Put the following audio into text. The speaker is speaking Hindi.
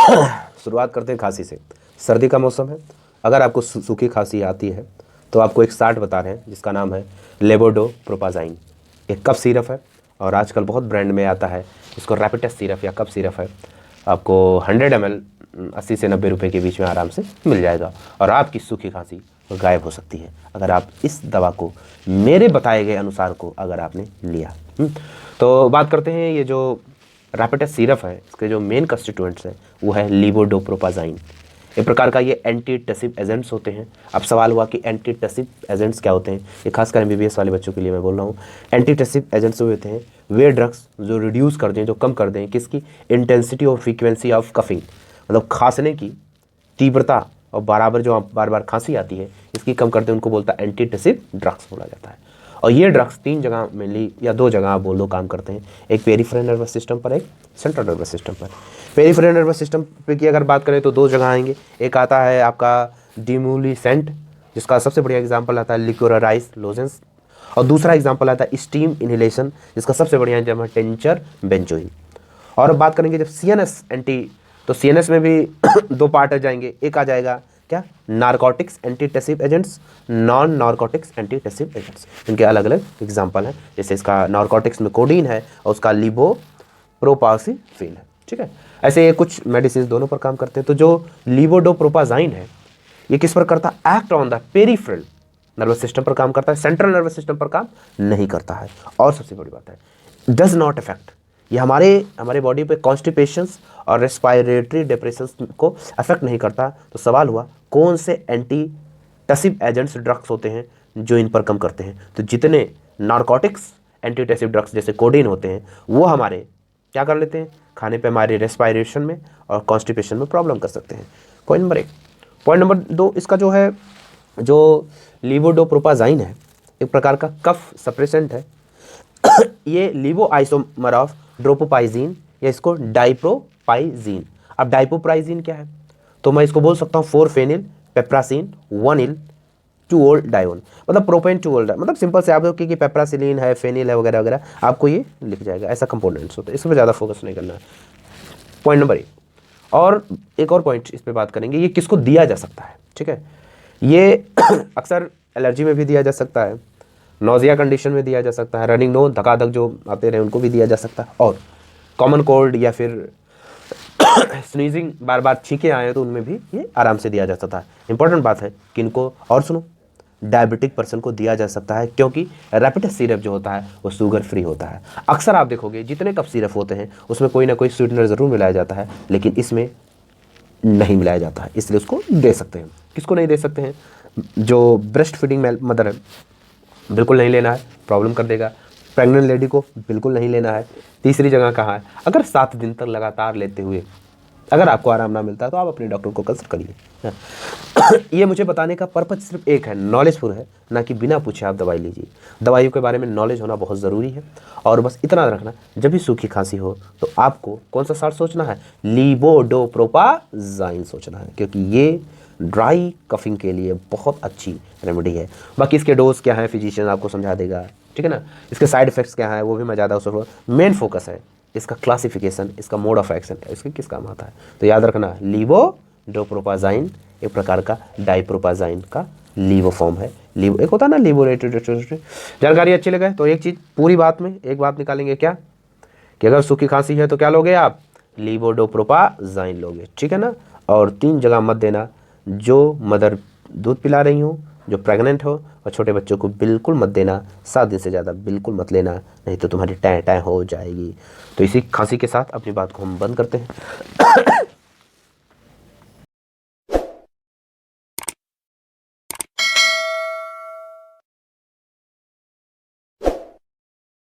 शुरुआत करते हैं खांसी से। सर्दी का मौसम है, अगर आपको सूखी खांसी आती है तो आपको एक साल्ट बता रहे हैं जिसका नाम है लेवोडोप्रोपाज़ाइन। एक कफ सिरप है और आजकल बहुत ब्रांड में आता है, इसको रैपिटेस सिरप या कफ सिरप है। आपको 100 ml 80 से 90 रुपये के बीच में आराम से मिल जाएगा और आपकी सूखी खांसी गायब हो सकती है अगर आप इस दवा को मेरे बताए गए अनुसार को अगर आपने लिया। तो बात करते हैं ये जो रैपिटेस सिरप है, इसके जो मेन कंस्टिट्यूएंट्स हैं वो है लेवोडोप्रोपाज़ाइन। एक प्रकार का ये एंटीटसिव एजेंट्स होते हैं। अब सवाल हुआ कि एंटीटसिव एजेंट्स क्या होते हैं, ये खासकर MBBS वाले बच्चों के लिए मैं बोल रहा हूँ। एंटीटसिव एजेंट्स वो होते हैं वे ड्रग्स जो रिड्यूस कर दें, जो कम कर दें किसकी इंटेंसिटी और फ्रीक्वेंसी ऑफ कफिंग, मतलब खांसने की तीव्रता और बराबर जो बार बार खांसी आती है इसकी कम करते हैं, उनको बोलता है एंटीटसिव ड्रग्स बोला जाता है। और ये ड्रग्स 3 जगह मेनली या 2 जगह आप बोल दो काम करते हैं, एक पेरिफेरल नर्वस सिस्टम पर, एक सेंट्रल नर्वस सिस्टम पर। पेरिफेरल नर्वस सिस्टम पे की अगर बात करें तो 2 जगह आएंगे, एक आता है आपका डिमोलिसेंट जिसका सबसे बढ़िया एग्जांपल आता है लिकोराइज लोजेंस, और दूसरा एग्जांपल आता है स्टीम इनहेलेशन जिसका सबसे बढ़िया एग्जांपल है टिंचर बेंजोइन। और अब बात करेंगे जब CNS एंटी, तो CNS में भी 2 पार्ट आ जाएंगे, एक आ जाएगा क्या narcotics antitussive agents, non narcotics antitussive agents. इनके अलग अलग एग्जांपल हैं, जैसे इसका नारकोटिक्स में कोडीन है और उसका लिबोप्रोपासिफिन है, ठीक है। ऐसे ये कुछ मेडिसिन दोनों पर काम करते हैं। तो जो लेवोडोप्रोपाज़ाइन है ये किस पर करता है, act on the peripheral nervous system पर काम करता है, सेंट्रल नर्वस सिस्टम पर काम नहीं करता है। और सबसे बड़ी बात है डज नॉट इफेक्ट, ये हमारे बॉडी पे कॉन्स्टिपेशंस और रेस्पिरेटरी डिप्रेशंस को अफेक्ट नहीं करता। तो सवाल हुआ कौन से एंटीटसिव एजेंट्स ड्रग्स होते हैं जो इन पर कम करते हैं। तो जितने नारकोटिक्स एंटीटसिव ड्रग्स जैसे कोडीन होते हैं वो हमारे क्या कर लेते हैं, खाने पे हमारे रेस्पिरेशन में और कॉन्स्टिपेशन में प्रॉब्लम कर सकते हैं। Point number 1। पॉइंट नंबर 2, इसका जो है जो लेवोडोप्रोपाज़ाइन है एक प्रकार का कफ सप्रेसेंट है। ये लिवो आइसोमर ऑफ ड्रोपोपाइजीन या इसको डाइप्रोपाइजीन। अब डाइप्रोपाइजीन क्या है, तो मैं इसको बोल सकता हूँ 4 फेनिल पेप्रासिन 1 2 ओल डायोन, मतलब प्रोपेन 2 ओल, मतलब सिंपल से आप कि पेप्रासिलिन है, फेनिल है वगैरह वगैरह, आपको ये लिख जाएगा, ऐसा कंपोनेंट्स होते हैं, इस पर ज़्यादा फोकस नहीं करना है। Point number 1। और एक और पॉइंट इस पर बात करेंगे, ये किसको दिया जा सकता है, ठीक है। ये अक्सर एलर्जी में भी दिया जा सकता है, नोजिया कंडीशन में दिया जा सकता है, रनिंग नोज धकाधक जो आते रहे उनको भी दिया जा सकता है, और कॉमन कोल्ड या फिर स्नीजिंग बार बार छींके आए तो उनमें भी ये आराम से दिया जा सकता है। इंपॉर्टेंट बात है कि इनको और सुनो, डायबिटिक पर्सन को दिया जा सकता है क्योंकि रैपिटेस सिरप जो होता है वो शुगर फ्री होता है। अक्सर आप देखोगे जितने कफ सिरप होते हैं उसमें कोई ना कोई स्वीटनर ज़रूर मिलाया जाता है, लेकिन इसमें नहीं मिलाया जाता है, इसलिए उसको दे सकते हैं। किसको नहीं दे सकते हैं, जो ब्रेस्ट फीडिंग मदर है बिल्कुल नहीं लेना है, प्रॉब्लम कर देगा। प्रेग्नेंट लेडी को बिल्कुल नहीं लेना है। तीसरी जगह कहाँ है, अगर 7 दिन तक लगातार लेते हुए अगर आपको आराम ना मिलता है तो आप अपने डॉक्टर को कंसल्ट करिए। ये मुझे बताने का पर्पज सिर्फ एक है, नॉलेजफुल है, ना कि बिना पूछे आप दवाई लीजिए। दवाइयों के बारे में नॉलेज होना बहुत ज़रूरी है। और बस इतना रखना, जब भी सूखी खांसी हो तो आपको कौन सा साल्ट सोचना है, लेवोडोप्रोपाज़ाइन सोचना है, क्योंकि ये ड्राई कफिंग के लिए बहुत अच्छी रेमेडी है। बाकी इसके डोज क्या है फिजिशियन आपको समझा देगा, ठीक है ना। इसके साइड इफेक्ट्स क्या है वो भी मैं ज़्यादा उस मेन फोकस है इसका क्लासिफिकेशन, इसका मोड ऑफ एक्शन, इसके किस काम आता है। तो याद रखना लेवोडोप्रोपाज़ाइन एक प्रकार का डाइप्रोपाज़ाइन का लीवो फॉर्म है। लीवो एक होता है ना लेबोरेटरी। जानकारी अच्छी लगे तो एक चीज़ पूरी बात में एक बात निकालेंगे क्या, कि अगर सूखी खांसी है तो क्या लोगे आप, लेवोडोप्रोपाज़ाइन लोगे, ठीक है ना। और 3 जगह मत देना, जो मदर दूध पिला रही हो, जो प्रेग्नेंट हो, और छोटे बच्चों को बिल्कुल मत देना। 7 दिन से ज़्यादा बिल्कुल मत लेना, नहीं तो तुम्हारी टैं टैं हो जाएगी। तो इसी खांसी के साथ अपनी बात को हम बंद करते हैं।